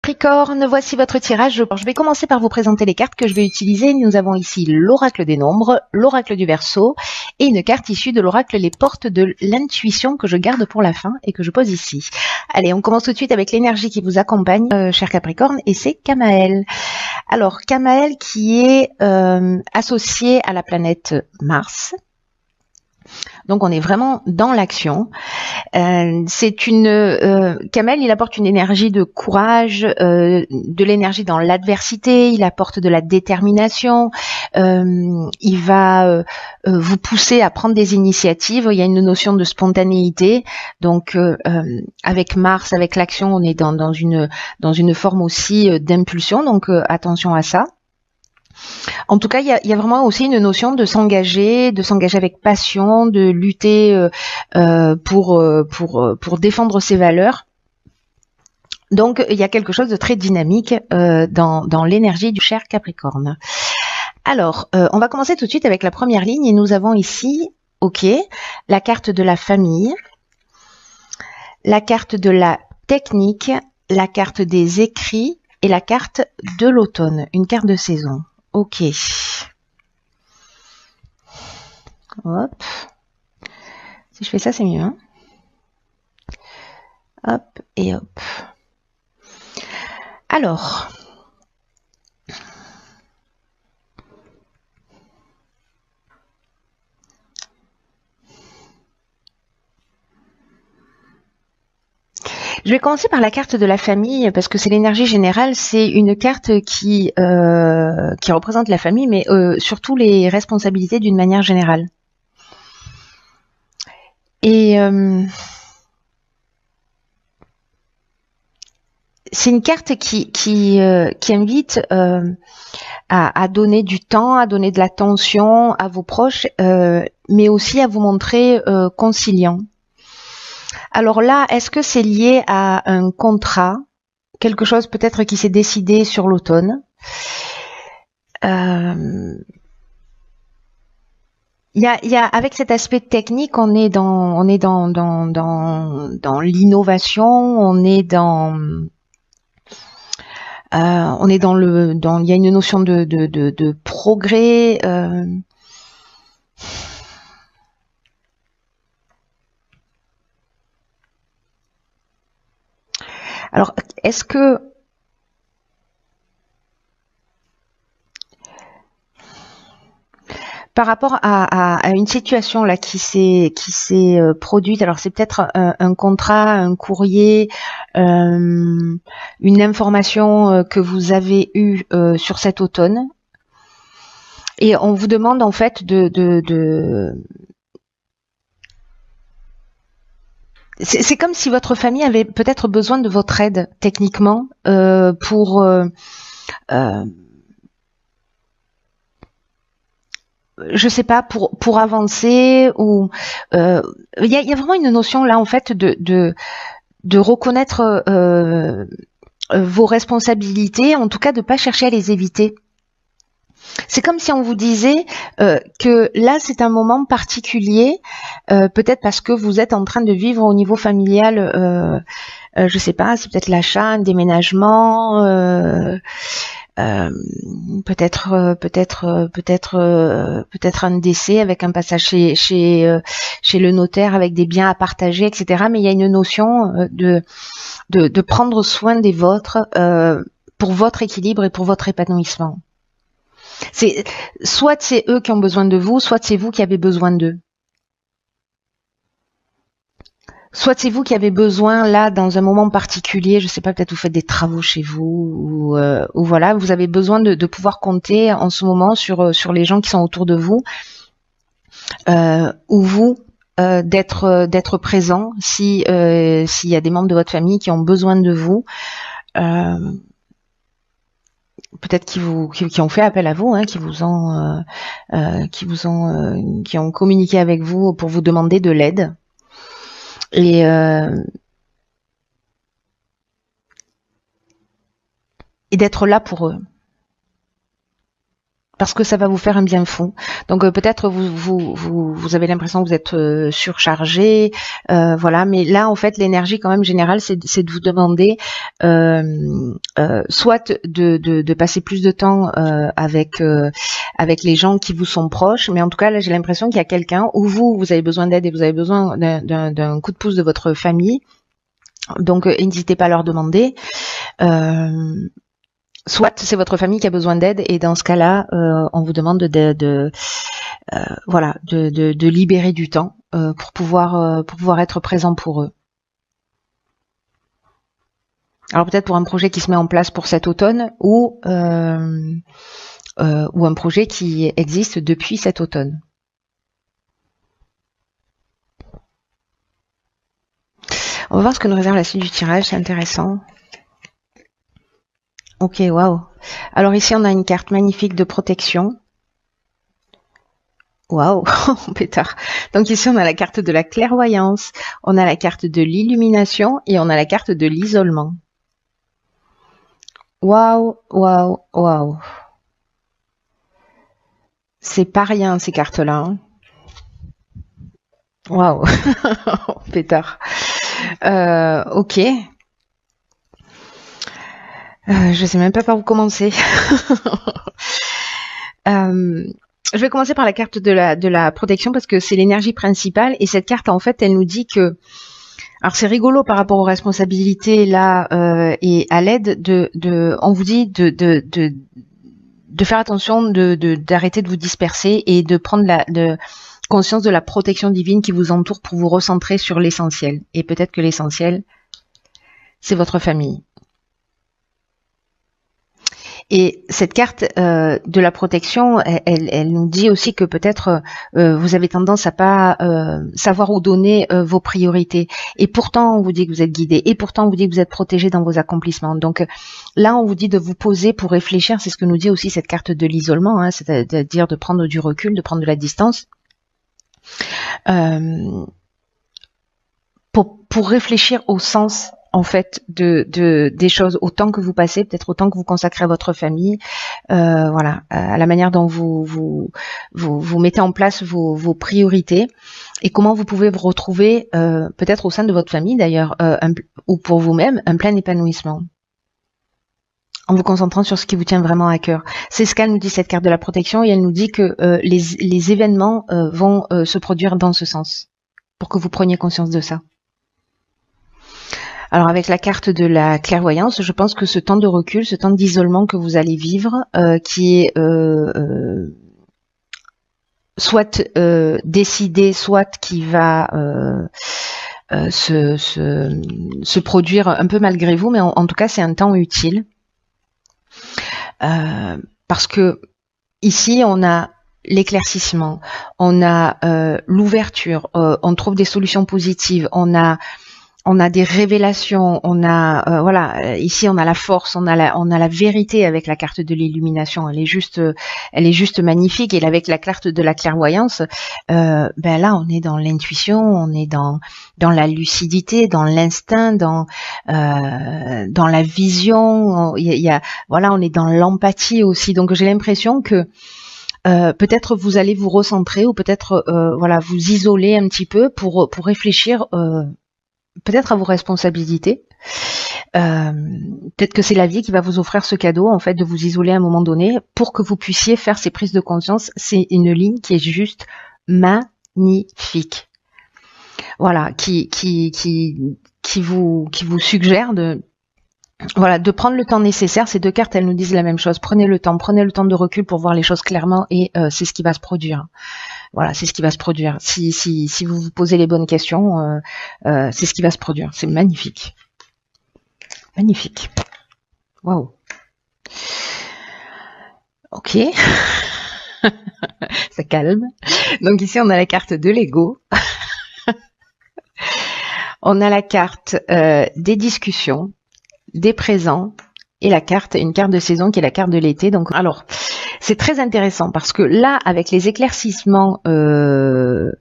Capricorne, voici votre tirage. Je vais commencer par vous présenter les cartes que je vais utiliser. Nous avons ici l'oracle des nombres, l'oracle du Verseau et une carte issue de l'oracle les portes de l'intuition que je garde pour la fin et que je pose ici. Allez, on commence tout de suite avec l'énergie qui vous accompagne, cher Capricorne, et c'est Camaël. Alors, Camaël qui est associé à la planète Mars. Donc on est vraiment dans l'action. Kamel, il apporte une énergie de courage, de l'énergie dans l'adversité, il apporte de la détermination, il va vous pousser à prendre des initiatives, il y a une notion de spontanéité, donc avec Mars, avec l'action, on est dans une forme aussi d'impulsion, donc attention à ça. En tout cas, il y a vraiment aussi une notion de s'engager avec passion, de lutter pour défendre ses valeurs. Donc, il y a quelque chose de très dynamique dans l'énergie du cher Capricorne. Alors, on va commencer tout de suite avec la première ligne et nous avons ici, la carte de la famille, la carte de la technique, la carte des écrits et la carte de l'automne, une carte de saison. Ok. Hop. Si je fais ça, c'est mieux. Hein, hop et hop. Alors. Je vais commencer par la carte de la famille parce que c'est l'énergie générale. C'est une carte qui représente la famille, mais surtout les responsabilités d'une manière générale. Et c'est une carte qui invite à donner du temps, à donner de l'attention à vos proches, mais aussi à vous montrer conciliant. Alors là, est-ce que c'est lié à un contrat, quelque chose peut-être qui s'est décidé sur l'automne? Avec cet aspect technique, on est dans l'innovation, il y a une notion de progrès. Alors, est-ce que par rapport à une situation là qui s'est produite, alors c'est peut-être un contrat, un courrier, une information que vous avez eue sur cet automne, et on vous demande en fait c'est comme si votre famille avait peut-être besoin de votre aide techniquement pour je sais pas, pour avancer, ou il y a vraiment une notion là en fait de reconnaître vos responsabilités, en tout cas de pas chercher à les éviter. C'est comme si on vous disait que là c'est un moment particulier, peut-être parce que vous êtes en train de vivre au niveau familial, je sais pas, c'est peut-être l'achat, un déménagement, peut-être un décès avec un passage chez le notaire avec des biens à partager, etc. Mais il y a une notion de prendre soin des vôtres pour votre équilibre et pour votre épanouissement. Soit c'est eux qui ont besoin de vous, soit c'est vous qui avez besoin d'eux. Soit c'est vous qui avez besoin, là, dans un moment particulier, je sais pas, peut-être vous faites des travaux chez vous, ou voilà, vous avez besoin de pouvoir compter en ce moment sur les gens qui sont autour de vous, ou vous, d'être présent s'il y a des membres de votre famille qui ont besoin de vous, peut-être qui ont fait appel à vous, hein, qui ont communiqué avec vous pour vous demander de l'aide. Et d'être là pour eux. parce que ça va vous faire un bien fou. Donc peut-être vous avez l'impression que vous êtes surchargé, voilà. Mais là, en fait, l'énergie quand même générale, c'est de vous demander soit de passer plus de temps avec les gens qui vous sont proches. Mais en tout cas, là, j'ai l'impression qu'il y a quelqu'un où vous avez besoin d'aide et vous avez besoin d'un coup de pouce de votre famille. Donc n'hésitez pas à leur demander. Soit c'est votre famille qui a besoin d'aide et dans ce cas-là, on vous demande voilà, de libérer du temps pour pouvoir être présent pour eux. Alors peut-être pour un projet qui se met en place pour cet automne ou un projet qui existe depuis cet automne. On va voir ce que nous réserve la suite du tirage, c'est intéressant. Ok, waouh. Alors ici, on a une carte magnifique de protection. Waouh, pétard. Donc ici, on a la carte de la clairvoyance, on a la carte de l'illumination et on a la carte de l'isolement. Waouh, waouh, waouh. C'est pas rien, ces cartes-là. Hein. Waouh, pétard. Ok. Je sais même pas par où commencer. Je vais commencer par la carte de la protection parce que c'est l'énergie principale et cette carte en fait elle nous dit que alors c'est rigolo par rapport aux responsabilités là et à l'aide on vous dit de faire attention d'arrêter de vous disperser et de prendre de conscience de la protection divine qui vous entoure pour vous recentrer sur l'essentiel et peut-être que l'essentiel c'est votre famille. Et cette carte de la protection, elle nous dit aussi que peut-être vous avez tendance à pas savoir où donner vos priorités. Et pourtant, on vous dit que vous êtes guidé. Et pourtant, on vous dit que vous êtes protégé dans vos accomplissements. Donc là, on vous dit de vous poser pour réfléchir. C'est ce que nous dit aussi cette carte de l'isolement, hein, c'est-à-dire de prendre du recul, de prendre de la distance. Pour réfléchir au sens en fait des choses, autant que vous passez, peut-être autant que vous consacrez à votre famille, voilà, à la manière dont vous mettez en place vos priorités et comment vous pouvez vous retrouver peut-être au sein de votre famille d'ailleurs ou pour vous-même un plein épanouissement en vous concentrant sur ce qui vous tient vraiment à cœur. C'est ce qu'elle nous dit cette carte de la protection et elle nous dit que les événements vont se produire dans ce sens pour que vous preniez conscience de ça. Alors avec la carte de la clairvoyance, je pense que ce temps de recul, ce temps d'isolement que vous allez vivre, qui est soit décidé, soit qui va se produire un peu malgré vous, mais en tout cas c'est un temps utile. Parce que ici on a l'éclaircissement, on a l'ouverture, on trouve des solutions positives, on a des révélations, on a voilà, ici on a la force, on a la vérité avec la carte de l'illumination, elle est juste magnifique et avec la carte de la clairvoyance, ben là on est dans l'intuition, on est dans la lucidité, dans l'instinct, dans la vision, il y a voilà, on est dans l'empathie aussi. Donc j'ai l'impression que peut-être vous allez vous recentrer ou peut-être voilà, vous isoler un petit peu pour réfléchir peut-être à vos responsabilités. Peut-être que c'est la vie qui va vous offrir ce cadeau, en fait, de vous isoler à un moment donné pour que vous puissiez faire ces prises de conscience. C'est une ligne qui est juste magnifique. Voilà, qui vous suggère de prendre le temps nécessaire. Ces deux cartes, elles nous disent la même chose. Prenez le temps de recul pour voir les choses clairement et c'est ce qui va se produire. Voilà, c'est ce qui va se produire. Si vous vous posez les bonnes questions, c'est ce qui va se produire. C'est magnifique. Magnifique. Waouh. Ok. Ça calme. Donc ici, on a la carte de l'ego. On a la carte des discussions, des présents et une carte de saison qui est la carte de l'été. Donc, alors, c'est très intéressant parce que là, avec les éclaircissements que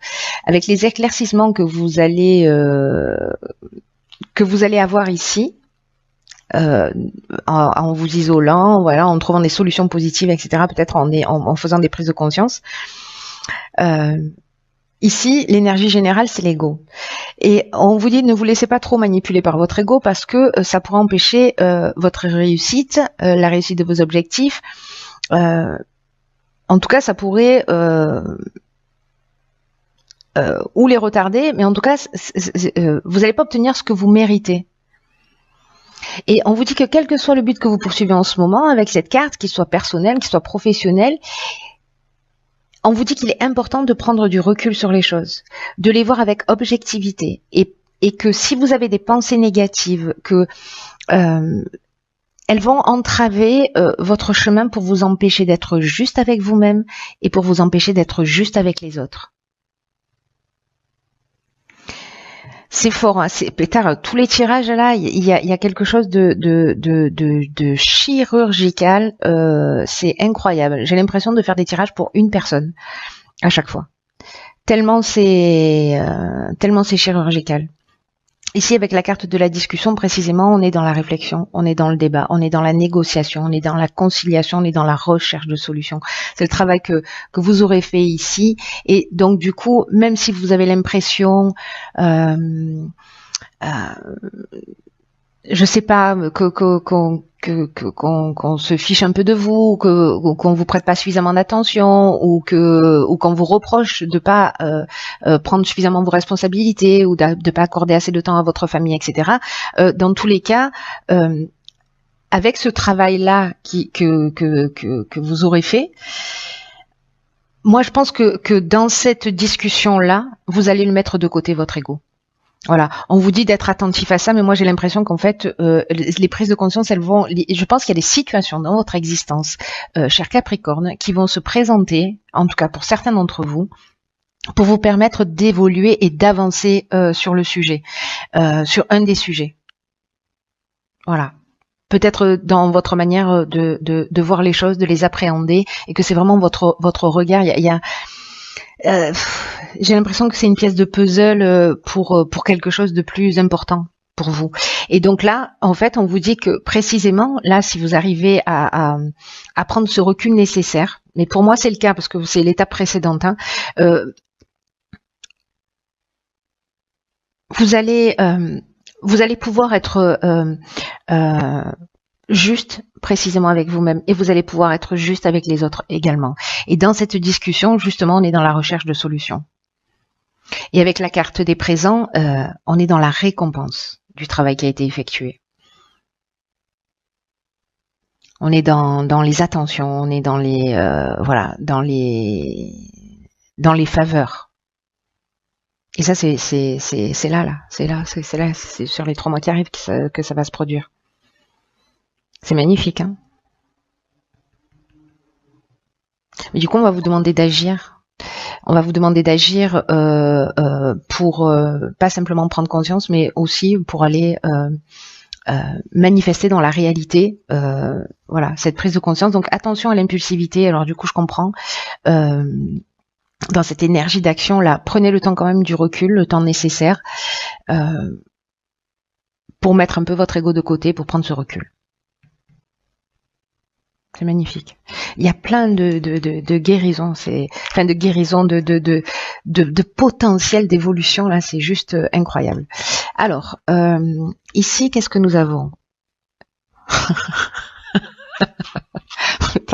vous allez avoir ici, euh, en vous isolant, voilà, en trouvant des solutions positives, etc. Peut-être en faisant des prises de conscience. Ici, l'énergie générale, c'est l'ego. Et on vous dit, ne vous laissez pas trop manipuler par votre ego parce que ça pourrait empêcher votre réussite, la réussite de vos objectifs. En tout cas, ça pourrait ou les retarder, mais en tout cas, vous n'allez pas obtenir ce que vous méritez. Et on vous dit que quel que soit le but que vous poursuivez en ce moment, avec cette carte, qu'il soit personnel, qu'il soit professionnel, on vous dit qu'il est important de prendre du recul sur les choses, de les voir avec objectivité, et que si vous avez des pensées négatives, que elles vont entraver votre chemin pour vous empêcher d'être juste avec vous-même et pour vous empêcher d'être juste avec les autres. C'est fort, hein, c'est pétard. Tous les tirages là, il y a quelque chose de chirurgical. C'est incroyable. J'ai l'impression de faire des tirages pour une personne à chaque fois. Tellement c'est chirurgical. Ici, avec la carte de la discussion, précisément, on est dans la réflexion, on est dans le débat, on est dans la négociation, on est dans la conciliation, on est dans la recherche de solutions. C'est le travail que vous aurez fait ici. Et donc, du coup, même si vous avez l'impression, je sais pas, qu'on se fiche un peu de vous, qu'on vous prête pas suffisamment d'attention, ou qu'on vous reproche de pas prendre suffisamment vos responsabilités, ou de pas accorder assez de temps à votre famille, etc. Dans tous les cas, avec ce travail-là que vous aurez fait, moi je pense que dans cette discussion-là, vous allez le mettre de côté, votre ego. Voilà, on vous dit d'être attentif à ça, mais moi j'ai l'impression qu'en fait, les prises de conscience, je pense qu'il y a des situations dans votre existence, cher Capricorne, qui vont se présenter, en tout cas pour certains d'entre vous, pour vous permettre d'évoluer et d'avancer sur le sujet, sur un des sujets. Voilà. Peut-être dans votre manière de voir les choses, de les appréhender, et que c'est vraiment votre regard. J'ai l'impression que c'est une pièce de puzzle pour quelque chose de plus important pour vous. Et donc là, en fait, on vous dit que précisément, là, si vous arrivez à prendre ce recul nécessaire, mais pour moi c'est le cas parce que c'est l'étape précédente, hein, vous allez pouvoir être juste précisément avec vous-même, et vous allez pouvoir être juste avec les autres également. Et dans cette discussion, justement, on est dans la recherche de solutions. Et avec la carte des présents, on est dans la récompense du travail qui a été effectué. On est dans les attentions, on est dans les dans les faveurs. Et ça, c'est sur les 3 mois qui arrivent que ça va se produire. C'est magnifique, hein. Mais du coup, on va vous demander d'agir. On va vous demander d'agir pour pas simplement prendre conscience, mais aussi pour aller manifester dans la réalité, voilà, cette prise de conscience. Donc attention à l'impulsivité. Alors du coup, je comprends. Dans cette énergie d'action là, prenez le temps quand même du recul, le temps nécessaire pour mettre un peu votre ego de côté, pour prendre ce recul. C'est magnifique. Il y a plein de guérisons, de guérisons, de potentiel d'évolution là, c'est juste incroyable. Alors, ici, qu'est-ce que nous avons?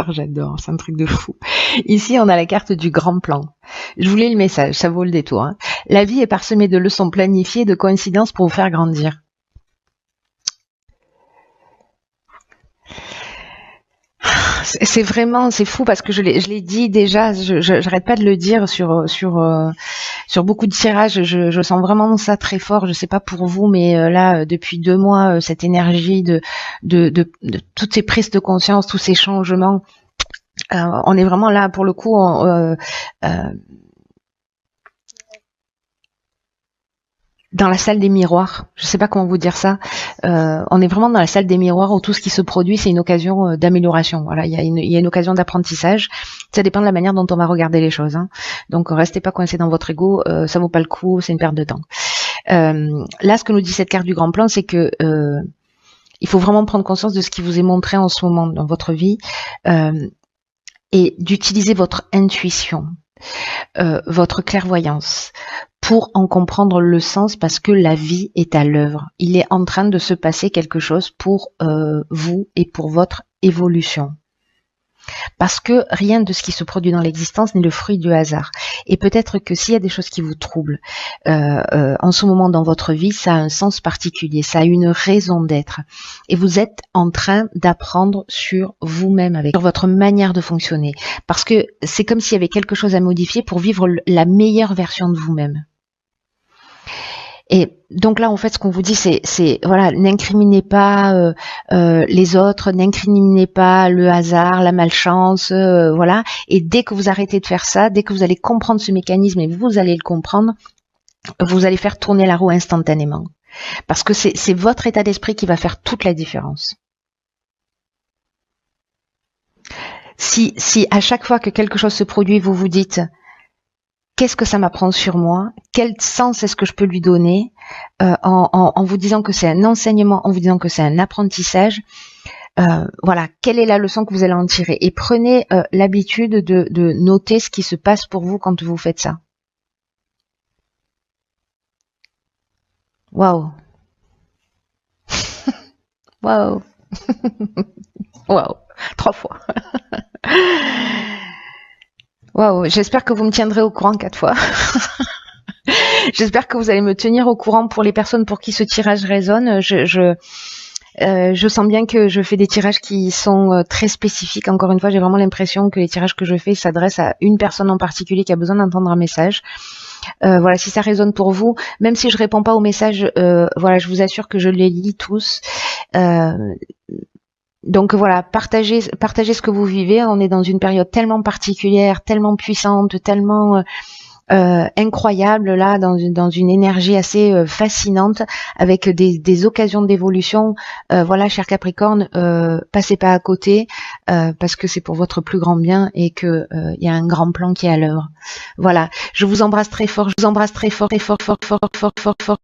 J'adore, c'est un truc de fou. Ici, on a la carte du grand plan. Je vous lis le message, ça vaut le détour, hein. La vie est parsemée de leçons planifiées, de coïncidences pour vous faire grandir. C'est vraiment, c'est fou parce que je l'ai dit déjà, j'arrête pas de le dire sur beaucoup de tirages, je sens vraiment ça très fort. Je sais pas pour vous, mais là depuis 2 mois, cette énergie de toutes ces prises de conscience, tous ces changements, on est vraiment là pour le coup. Dans la salle des miroirs, je sais pas comment vous dire ça. On est vraiment dans la salle des miroirs où tout ce qui se produit, c'est une occasion d'amélioration. Voilà, il y a une occasion d'apprentissage. Ça dépend de la manière dont on va regarder les choses, hein. Donc restez pas coincés dans votre ego, ça vaut pas le coup, c'est une perte de temps. Là, ce que nous dit cette carte du grand plan, c'est que Il faut vraiment prendre conscience de ce qui vous est montré en ce moment dans votre vie et d'utiliser votre intuition, votre clairvoyance pour en comprendre le sens, parce que la vie est à l'œuvre. Il est en train de se passer quelque chose pour vous et pour votre évolution. Parce que rien de ce qui se produit dans l'existence n'est le fruit du hasard. Et peut-être que s'il y a des choses qui vous troublent en ce moment dans votre vie, ça a un sens particulier, ça a une raison d'être. Et vous êtes en train d'apprendre sur vous-même, sur votre manière de fonctionner. Parce que c'est comme s'il y avait quelque chose à modifier pour vivre la meilleure version de vous-même. Et donc là, en fait, ce qu'on vous dit, c'est voilà, n'incriminez pas les autres, n'incriminez pas le hasard, la malchance, voilà. Et dès que vous arrêtez de faire ça, dès que vous allez comprendre ce mécanisme, et vous allez le comprendre, vous allez faire tourner la roue instantanément. Parce que c'est votre état d'esprit qui va faire toute la différence. Si à chaque fois que quelque chose se produit, vous vous dites qu'est-ce que ça m'apprend sur moi? Quel sens est-ce que je peux lui donner en vous disant que c'est un enseignement, en vous disant que c'est un apprentissage? Voilà, quelle est la leçon que vous allez en tirer? Et prenez l'habitude de noter ce qui se passe pour vous quand vous faites ça. Waouh! Waouh! Waouh! 3 fois. Waouh, j'espère que vous me tiendrez au courant 4 fois. J'espère que vous allez me tenir au courant pour les personnes pour qui ce tirage résonne. Je sens bien que je fais des tirages qui sont très spécifiques. Encore une fois, j'ai vraiment l'impression que les tirages que je fais s'adressent à une personne en particulier qui a besoin d'entendre un message. Voilà, si ça résonne pour vous, même si je réponds pas aux messages, voilà, je vous assure que je les lis tous. Donc voilà, partagez ce que vous vivez. On est dans une période tellement particulière, tellement puissante, tellement incroyable là, dans une énergie assez fascinante, avec des occasions d'évolution. Voilà, cher Capricorne, passez pas à côté, parce que c'est pour votre plus grand bien et que il y a un grand plan qui est à l'œuvre. Voilà, je vous embrasse très fort, très fort, fort, fort, fort, fort, fort.